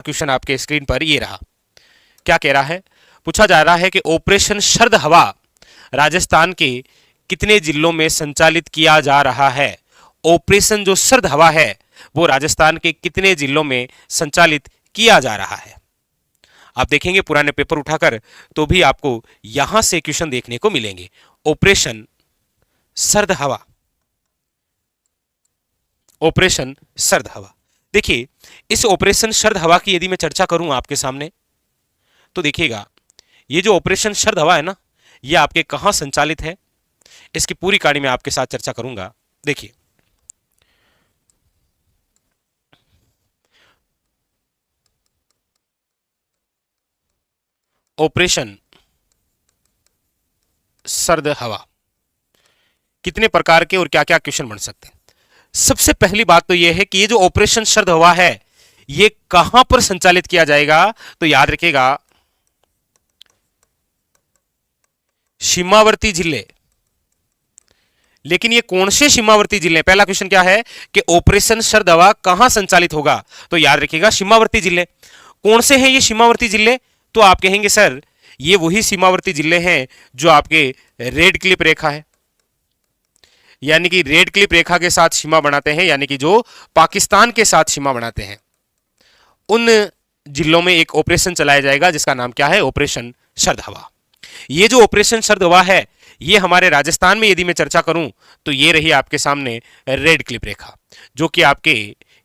Question आपके screen पर ये रहा। क्या कह रहा है? पूछा जा रहा है कि ऑपरेशन शरद हवा राजस्थान के कितने जिलों में संचालित किया जा रहा है। ऑपरेशन जो शरद हवा है वो राजस्थान के कितने जिलों में संचालित किया जा रहा है। आप देखेंगे पुराने पेपर उठाकर तो भी आपको यहां से क्वेश्चन देखने को मिलेंगे। ऑपरेशन शरद हवा, ऑपरेशन शरद हवा। देखिए, इस ऑपरेशन शरद हवा की यदि मैं चर्चा करूं आपके सामने तो देखिएगा, ये जो ऑपरेशन शरद हवा है ना, ये आपके कहां संचालित है, इसकी पूरी कहानी मैं आपके साथ चर्चा करूंगा। देखिए, ऑपरेशन शरद हवा कितने प्रकार के और क्या क्या क्वेश्चन बन सकते हैं। सबसे पहली बात तो यह है कि ये जो ऑपरेशन शरद हवा है ये कहां पर संचालित किया जाएगा, तो याद रखिएगा सीमावर्ती जिले। लेकिन ये कौन से सीमावर्ती जिले? पहला क्वेश्चन क्या है कि ऑपरेशन शरद हवा कहां संचालित होगा, तो याद रखिएगा सीमावर्ती जिले। कौन से हैं ये सीमावर्ती जिले? तो आप कहेंगे सर ये वही सीमावर्ती जिले हैं जो आपके रेड क्लिप रेखा है, यानी कि रेड क्लिप रेखा के साथ सीमा बनाते हैं, यानी कि जो पाकिस्तान के साथ सीमा बनाते हैं, उन जिलों में एक ऑपरेशन चलाया जाएगा जिसका नाम क्या है? ऑपरेशन शरद हवा। ये जो ऑपरेशन शरद हवा है ये हमारे राजस्थान में यदि मैं चर्चा करूं तो ये रही आपके सामने रेड क्लिप रेखा, जो कि आपके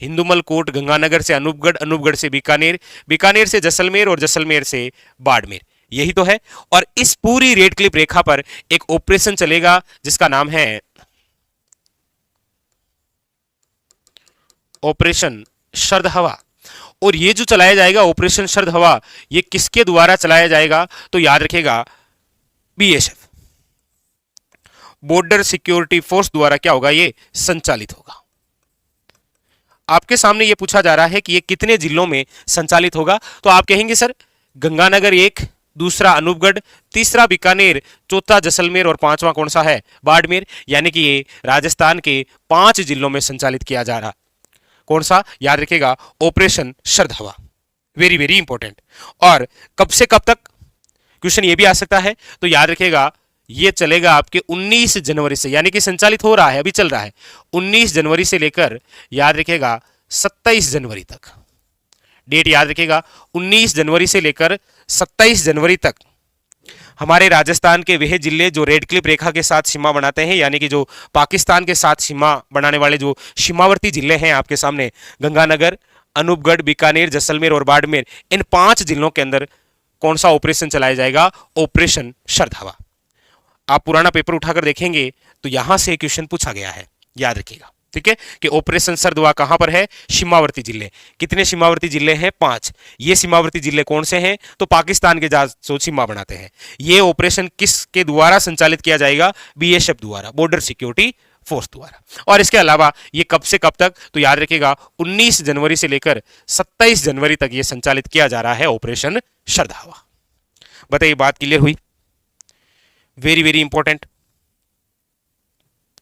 हिंदुमल कोट गंगानगर से अनूपगढ़, अनूपगढ़ से बीकानेर, बीकानेर से जैसलमेर और जैसलमेर से बाड़मेर, यही तो है। और इस पूरी रेड क्लिप रेखा पर एक ऑपरेशन चलेगा जिसका नाम है ऑपरेशन शरद हवा। और ये जो चलाया जाएगा ऑपरेशन शरद हवा, ये किसके द्वारा चलाया जाएगा? तो याद रखेगा बीएसएफ, बॉर्डर सिक्योरिटी फोर्स द्वारा क्या होगा? ये संचालित होगा। आपके सामने ये पूछा जा रहा है कि ये कितने जिलों में संचालित होगा, तो आप कहेंगे सर गंगानगर एक, दूसरा अनूपगढ़, तीसरा बीकानेर, चौथा जैसलमेर और पांचवा कौन सा है? बाड़मेर। यानी कि ये राजस्थान के 5 जिलों में संचालित किया जा रहा। कौन सा? याद रखिएगा ऑपरेशन शरद हवा, वेरी वेरी इंपॉर्टेंट। और कब से कब तक क्वेश्चन ये भी आ सकता है, तो याद रखिएगा ये चलेगा आपके 19 जनवरी से, यानी कि संचालित हो रहा है, अभी चल रहा है 19 जनवरी से लेकर याद रखिएगा 27 जनवरी तक। डेट याद रखिएगा 19 जनवरी से लेकर 27 जनवरी तक हमारे राजस्थान के वह जिले जो रेड क्लिप रेखा के साथ सीमा बनाते हैं, यानी कि जो पाकिस्तान के साथ सीमा बनाने वाले जो सीमावर्ती जिले हैं आपके सामने गंगानगर, अनूपगढ़, बीकानेर, जैसलमेर और बाड़मेर, इन 5 जिलों के अंदर कौन सा ऑपरेशन चलाया जाएगा? ऑपरेशन शरद हवा। आप पुराना पेपर उठाकर देखेंगे तो यहां से क्वेश्चन पूछा गया है, याद रखिएगा। ठीक है कि ऑपरेशन शरद हवा कहां पर है? सीमावर्ती जिले। कितने सीमावर्ती जिले हैं? 5। ये सीमावर्ती जिले कौन से हैं? तो पाकिस्तान के जो सीमा बनाते हैं। ये ऑपरेशन किसके द्वारा संचालित किया जाएगा? बीएसएफ द्वारा, बॉर्डर सिक्योरिटी फोर्स द्वारा। और इसके अलावा ये कब से कब तक? तो याद रखिएगा 19 जनवरी से लेकर 27 जनवरी तक ये संचालित किया जा रहा है ऑपरेशन शरद हवा। बताइए बात क्लियर हुई? वेरी वेरी इंपॉर्टेंट,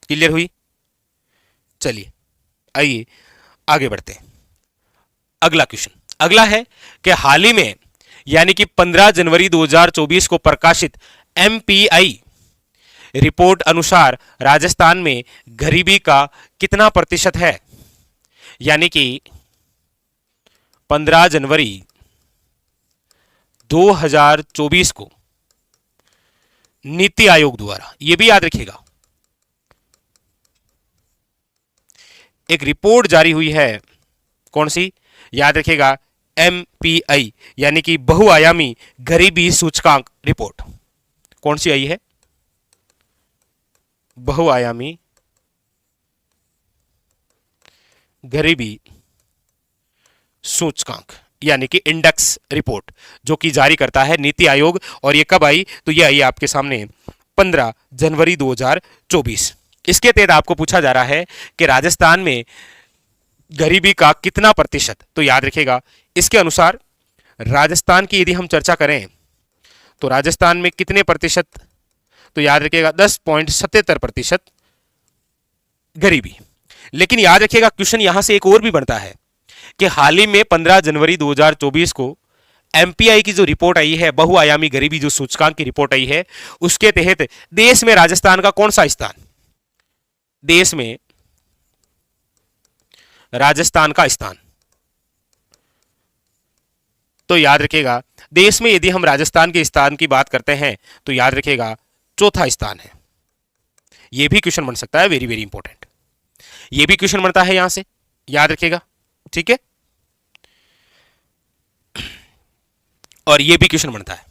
क्लियर हुई? चलिए आइए आगे बढ़ते हैं। अगला क्वेश्चन अगला है कि हाल ही में यानी कि 15 जनवरी 2024 को प्रकाशित एमपीआई रिपोर्ट अनुसार राजस्थान में गरीबी का कितना प्रतिशत है? यानी कि 15 जनवरी 2024 को नीति आयोग द्वारा, यह भी याद रखिएगा, एक रिपोर्ट जारी हुई है। कौन सी? याद रखिएगा एमपीआई, यानी कि बहुआयामी गरीबी सूचकांक रिपोर्ट। कौन सी आई है? बहुआयामी गरीबी सूचकांक, यानी कि इंडेक्स रिपोर्ट, जो कि जारी करता है नीति आयोग। और ये कब आई? तो ये आई आपके सामने 15 जनवरी 2024। इसके तहत आपको पूछा जा रहा है कि राजस्थान में गरीबी का कितना प्रतिशत? तो याद रखिएगा इसके अनुसार राजस्थान की यदि हम चर्चा करें तो राजस्थान में कितने प्रतिशत? तो याद रखिएगा 10.77% गरीबी। लेकिन याद रखिएगा क्वेश्चन यहां से एक और भी बनता है कि हाल ही में 15 जनवरी 2024 को एमपीआई की जो रिपोर्ट आई है, बहुआयामी गरीबी जो सूचकांक की रिपोर्ट आई है, उसके तहत देश में राजस्थान का कौन सा स्थान, देश में राजस्थान का स्थान, तो याद रखिएगा देश में यदि हम राजस्थान के स्थान की बात करते हैं तो याद रखिएगा चौथा स्थान है। यह भी क्वेश्चन बन सकता है, वेरी वेरी इंपॉर्टेंट, यह भी क्वेश्चन बनता है यहां से, याद रखिएगा, ठीक है। और यह भी क्वेश्चन बनता है,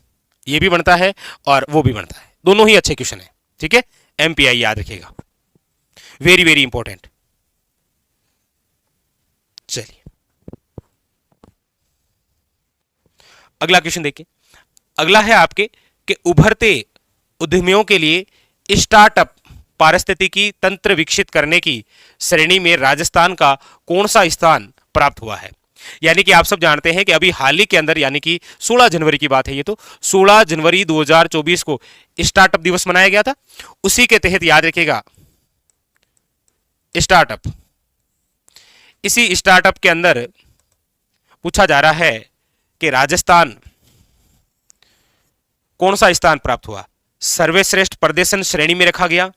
यह भी बनता है और वो भी बनता है, दोनों ही अच्छे क्वेश्चन है, ठीक है। एमपीआई याद रखिएगा, वेरी वेरी इंपॉर्टेंट। चलिए अगला क्वेश्चन देखिए। अगला है आपके कि उभरते उद्यमियों के लिए स्टार्टअप पारिस्थितिकी तंत्र विकसित करने की श्रेणी में राजस्थान का कौन सा स्थान प्राप्त हुआ है। यानी कि आप सब जानते हैं कि अभी हाल ही के अंदर, यानी कि 16 जनवरी की बात है ये, तो 16 जनवरी 2024 को स्टार्टअप दिवस मनाया गया था। उसी के तहत याद रखिएगा स्टार्टअप, इसी स्टार्टअप के अंदर पूछा जा रहा है कि राजस्थान कौन सा स्थान प्राप्त हुआ। सर्वश्रेष्ठ प्रदर्शन श्रेणी में रखा गया,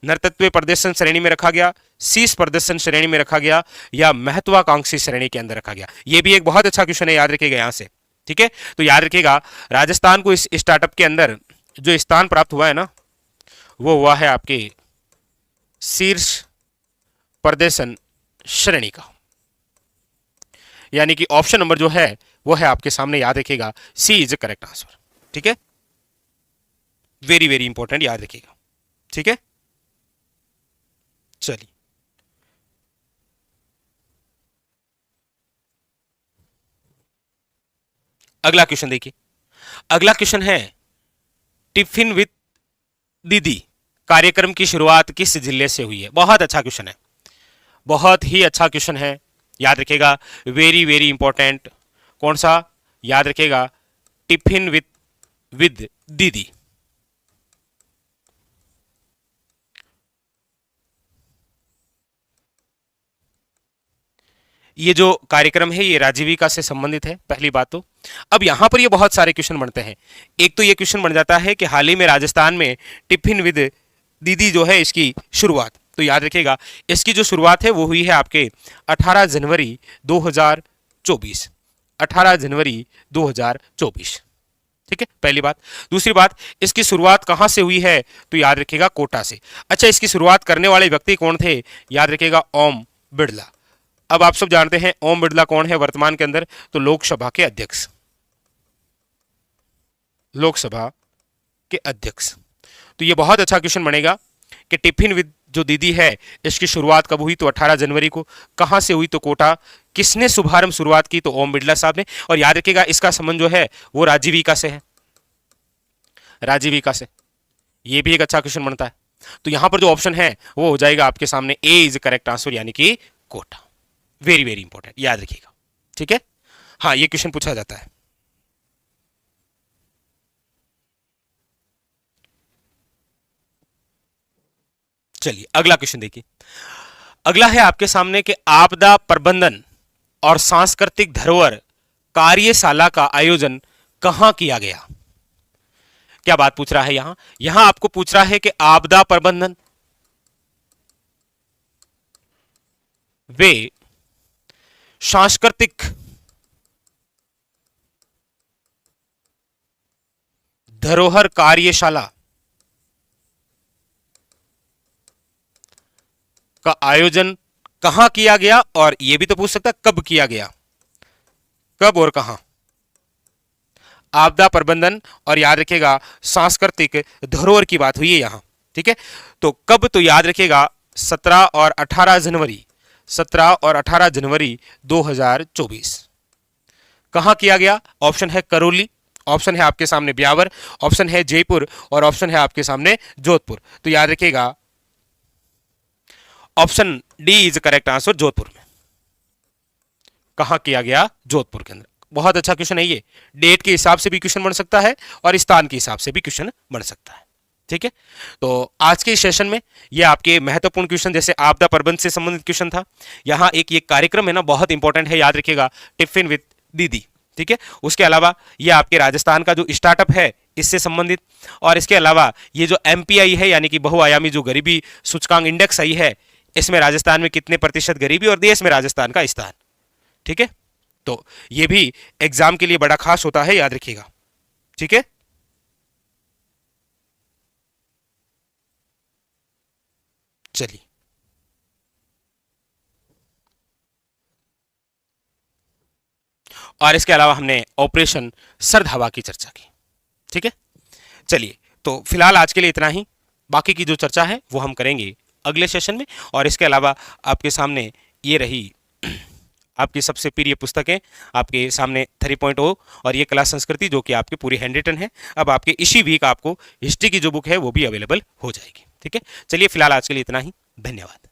नर्तत्व प्रदर्शन श्रेणी में रखा गया, शीर्ष प्रदर्शन श्रेणी में रखा गया, या महत्वाकांक्षी श्रेणी के अंदर रखा गया। यह भी एक बहुत अच्छा क्वेश्चन है, याद रखिएगा यहां से, ठीक है। तो याद रखिएगा राजस्थान को इस स्टार्टअप के अंदर जो स्थान प्राप्त हुआ है ना, वो हुआ है आपके शीर्ष प्रदर्शन श्रेणी का। यानी कि ऑप्शन नंबर जो है वो है आपके सामने, याद रखिएगा सी इज द करेक्ट आंसर, ठीक है। वेरी वेरी इंपॉर्टेंट, याद रखिएगा, ठीक है। चलिए अगला क्वेश्चन देखिए। अगला क्वेश्चन है टिफिन विद दीदी कार्यक्रम की शुरुआत किस जिले से हुई है। बहुत अच्छा क्वेश्चन है, बहुत ही अच्छा क्वेश्चन है, याद रखिएगा वेरी वेरी इंपॉर्टेंट। कौन सा, याद रखिएगा टिफिन विद दीदी। ये जो कार्यक्रम है ये राजीविका से संबंधित है, पहली बात तो। अब यहां पर ये बहुत सारे क्वेश्चन बनते हैं। एक तो ये क्वेश्चन बन जाता है कि हाल ही में राजस्थान में टिफिन विद दीदी जो है इसकी शुरुआत, तो याद रखिएगा इसकी जो शुरुआत है वो हुई है आपके 18 जनवरी 2024, 18 जनवरी 2024, ठीक है, पहली बात। दूसरी बात, इसकी शुरुआत कहां से हुई है, तो याद रखिएगा कोटा से। अच्छा, इसकी शुरुआत करने वाले व्यक्ति कौन थे, याद रखिएगा ओम बिड़ला। अब आप सब जानते हैं ओम बिड़ला कौन है वर्तमान के अंदर, तो लोकसभा के अध्यक्ष, लोकसभा के अध्यक्ष। तो ये बहुत अच्छा क्वेश्चन बनेगा कि टिफिन विद जो दीदी है इसकी शुरुआत कब हुई, तो 18 जनवरी को। कहां से हुई, तो कोटा। किसने शुभारंभ शुरुआत की, तो ओम बिड़ला साहब ने। और याद रखिएगा इसका संबंध जो है वो राजीविका से है, राजीविका से। ये भी एक अच्छा क्वेश्चन बनता है। तो यहां पर जो ऑप्शन है वो हो जाएगा आपके सामने ए इज करेक्ट आंसर, यानी कि कोटा। वेरी वेरी इंपॉर्टेंट, याद रखिएगा, ठीक है। हाँ, ये क्वेश्चन पूछा जाता है। चलिए अगला क्वेश्चन देखिए। अगला है आपके सामने कि आपदा प्रबंधन और सांस्कृतिक धरोहर कार्यशाला का आयोजन कहां किया गया। क्या बात पूछ रहा है यहां, यहां आपको पूछ रहा है कि आपदा प्रबंधन वे सांस्कृतिक धरोहर कार्यशाला का आयोजन कहां किया गया, और यह भी तो पूछ सकता है कब किया गया, कब और कहां। आपदा प्रबंधन और याद रखिएगा सांस्कृतिक धरोहर की बात हुई है यहां, ठीक है। तो कब, तो याद रखिएगा 17 और 18 जनवरी, 17 और 18 जनवरी 2024। कहां किया गया, ऑप्शन है करौली, ऑप्शन है आपके सामने ब्यावर, ऑप्शन है जयपुर, और ऑप्शन है आपके सामने जोधपुर। तो याद रखिएगा option D is correct answer, Jodhpur में। कहां किया गया, जोधपुर के अंदर। बहुत अच्छा क्वेश्चन है ये, डेट के हिसाब से भी क्वेश्चन बन सकता है और स्थान के हिसाब से भी क्वेश्चन बन सकता है, ठीक है। तो आज के इस सेशन में ये आपके महत्वपूर्ण क्वेश्चन, जैसे आपदा प्रबंधन से संबंधित क्वेश्चन था। यहाँ एक ये कार्यक्रम है ना, बहुत इंपॉर्टेंट है, याद रखिएगा, टिफिन विद दीदी। ठीक है। उसके अलावा ये आपके राजस्थान का जो स्टार्टअप है इससे संबंधित, और इसके अलावा ये जो MPI है यानी कि बहुआयामी जो गरीबी सूचकांक इंडेक्स आई है, इसमें राजस्थान में कितने प्रतिशत गरीबी और देश में राजस्थान का स्थान। ठीक है। तो ये भी एग्जाम के लिए बड़ा खास होता है, याद रखिएगा। ठीक है। चलिए, और इसके अलावा हमने ऑपरेशन सर्द हवा की चर्चा की। ठीक है। चलिए, तो फिलहाल आज के लिए इतना ही। बाकी की जो चर्चा है वो हम करेंगे अगले सेशन में। और इसके अलावा आपके सामने ये रही आपकी सबसे प्रिय पुस्तकें आपके सामने 3.0 और ये क्लास संस्कृति, जो कि आपकी पूरी हैंड रिटन है। अब आपके इसी वीक आपको हिस्ट्री की जो बुक है वो भी अवेलेबल हो जाएगी। ठीक है। चलिए, फिलहाल आज के लिए इतना ही। धन्यवाद।